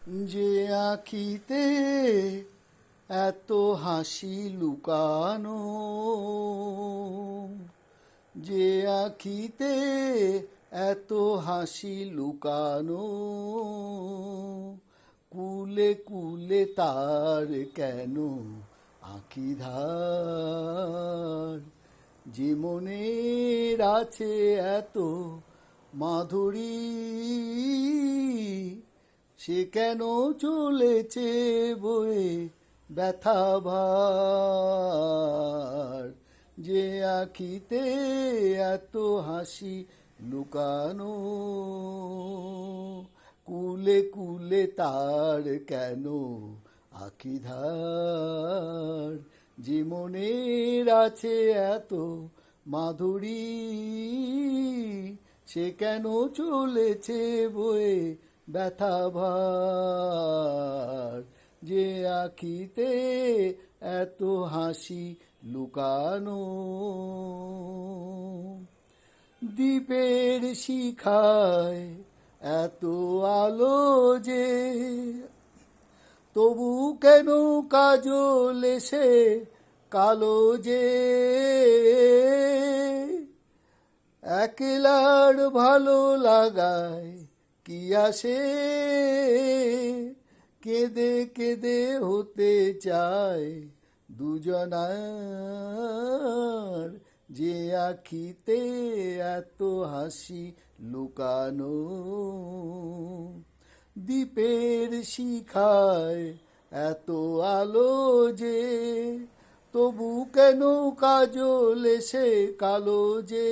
যে আঁখিতে এত হাসি লুকানো, যে আঁখিতে এত হাসি লুকানো, কুলে কুলে তার কেন আঁখি ধার। যে মনের আছে এত মাধুরী, সে কেন চলেছে বয়ে ব্যথা ভার। যে আঁখিতে এত হাসি লুকানো, কুলে কুলে তার কেন আঁখি ধার। যে মনের আছে এত মাধুরী, সে কেন চলেছে বয়ে ব্যথা ভার। যে আঁখিতে এত হাসি লুকানো। দ্বীপের শিখায় এত আলো যে, তবু কেন কাজল এসে কালো যে। একলার ভালো লাগায় কি আসে, কেঁদে কেঁদে হতে চায় দুজনার। যে আঁখিতে এত হাসি লুকানো। দ্বীপের শিখায় এত আলো যে, তবু কেন কাজল এসে কালো যে।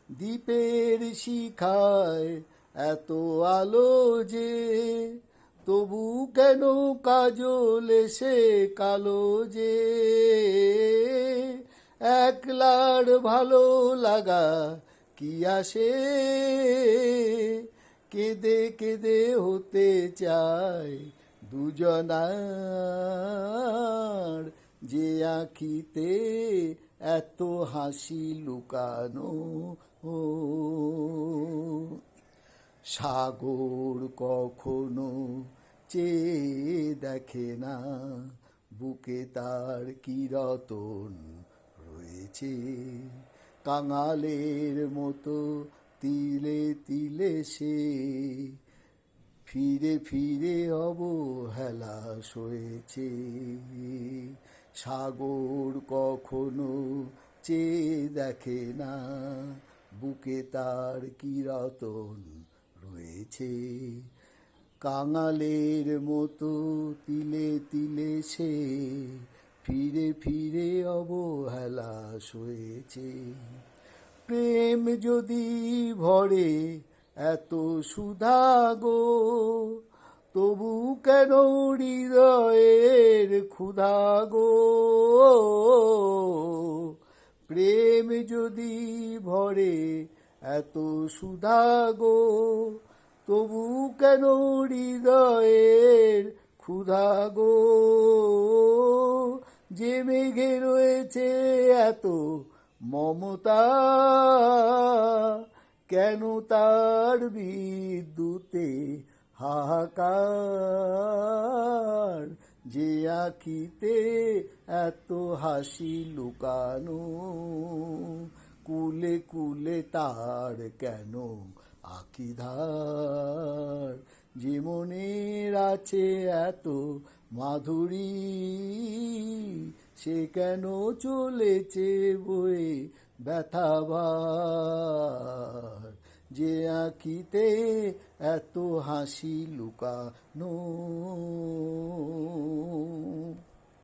দ্বীপের শিখায় এত আলো যে, তবু কেন কাজল এসে কালো যে। একলার ভালো লাগা কি আসে, কেঁদে কেঁদে হতে চায় দুজনার। যে আঁখিতে এত হাসি লুকানো। সাগর কখনো চেয়ে দেখে না, বুকে তার কি রতন রয়েছে। কাঙালের মতো তিলে তিলে সে ফিরে ফিরে অবহেলা সয়েছে। সাগর কখনো চেয়ে দেখে না, বুকে তার কি রতন রয়েছে। কাঙালের মতো তিলে তিলে সে ফিরে ফিরে অবহেলা সয়েছে। প্রেম যদি ভরে এত সুধা গো, তবু কেন হৃদয়ের ক্ষুধা গো। প্রেম যদি ভরে এত সুধা গো, তবু কেন হৃদয়ের ক্ষুধা গো। যে মেঘে রয়েছে এত মমতা, কেন তার বিদ্যুতে হাহাকার। যে আঁখিতে এত হাসি লুকানো, কুলে কুলে তার কেন আঁখি ধার। যে মনের আছে এত মাধুরী, সে কেন চলেছে বয়ে ব্যথা ভার। যে আঁখিতে এত হাসি লুকানো।